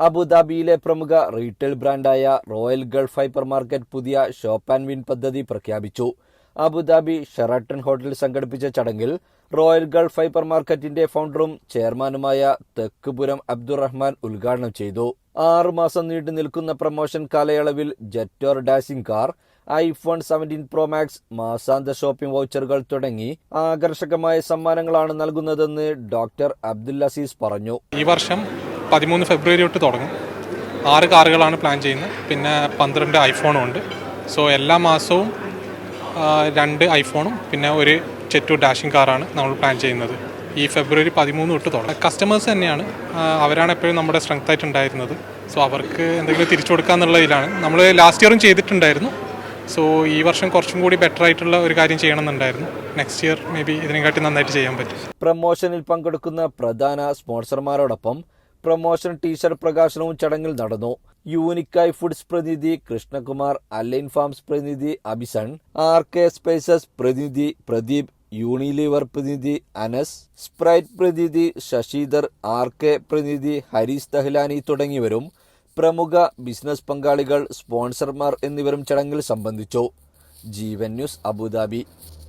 അബുദാബിയിലെ പ്രമുഖ റീറ്റെയിൽ ബ്രാൻഡായ റോയൽ ഗൾഫ് ഹൈപ്പർ മാർക്കറ്റ് പുതിയ ഷോപ്പ് ആൻഡ് വിൻ പദ്ധതി പ്രഖ്യാപിച്ചു. അബുദാബി ഷെറാട്ടൺ ഹോട്ടലിൽ സംഘടിപ്പിച്ച ചടങ്ങിൽ റോയൽ ഗൾഫ് ഹൈപ്പർ മാർക്കറ്റിന്റെ ഫൗണ്ടറും ചെയർമാനുമായ തെക്കുപുരം അബ്ദുറഹ്മാൻ ഉദ്ഘാടനം ചെയ്തു. 6 മാസം നീണ്ടു നിൽക്കുന്ന പ്രമോഷൻ കാലയളവിൽ Jetour dashing car, iPhone 17 pro max, മാസാന്ത ഷോപ്പിംഗ് വൗച്ചറുകൾ തുടങ്ങി ആകർഷകമായ സമ്മാനങ്ങളാണ് നൽകുന്നതെന്ന് ഡോക്ടർ അബ്ദുൽ അസീസ് പറഞ്ഞു. ഈ വർഷം 13 ഫെബ്രുവരി തൊട്ട് തുടങ്ങും. 6 കാറുകളാണ് പ്ലാൻ ചെയ്യുന്നത്. പിന്നെ 12 ഐഫോണും ഉണ്ട്. സോ എല്ലാ മാസവും 2 ഐഫോണും പിന്നെ ഒരു ജെറ്റോർ ഡാഷിംഗ് കാറാണ് നമ്മൾ പ്ലാൻ ചെയ്യുന്നത്. ഈ ഫെബ്രുവരി 13 തൊട്ട് തുടങ്ങും. കസ്റ്റമേഴ്സ് തന്നെയാണ്, അവരാണ് എപ്പോഴും നമ്മുടെ സ്ട്രെങ്ത് ആയിട്ടുണ്ടായിരുന്നത്. സോ അവർക്ക് എന്തെങ്കിലും തിരിച്ചു കൊടുക്കാന്നുള്ളതിലാണ്. നമ്മൾ ലാസ്റ്റ് ഇയറും ചെയ്തിട്ടുണ്ടായിരുന്നു. സോ ഈ വർഷം കുറച്ചും കൂടി ബെറ്റർ ആയിട്ടുള്ള ഒരു കാര്യം ചെയ്യണമെന്നുണ്ടായിരുന്നു. നെക്സ്റ്റ് ഇയർ മേ ബി ഇതിനെക്കാട്ടി നന്നായിട്ട് ചെയ്യാൻ പറ്റും. പ്രമോഷനിൽ പങ്കെടുക്കുന്ന പ്രധാന സ്പോൺസർമാരോടൊപ്പം പ്രമോഷൻ ടീഷർട്ട് പ്രകാശനവും ചടങ്ങിൽ നടന്നു. യൂണിക്കായ് ഫുഡ്സ് പ്രതിനിധി കൃഷ്ണകുമാർ, അലൈൻ ഫാംസ് പ്രതിനിധി അഭിസൺ, RK സ്പൈസസ് പ്രതിനിധി പ്രദീപ്, യൂണിലിവർ പ്രതിനിധി അനസ്, സ്പ്രൈറ്റ് പ്രതിനിധി ശശിധർ, RK പ്രതിനിധി ഹരീസ് തഹ്ലാനി തുടങ്ങിയവരും പ്രമുഖ ബിസിനസ് പങ്കാളികൾ, സ്പോൺസർമാർ എന്നിവരും ചടങ്ങിൽ സംബന്ധിച്ചു. ജീവൻ ന്യൂസ്, അബുദാബി.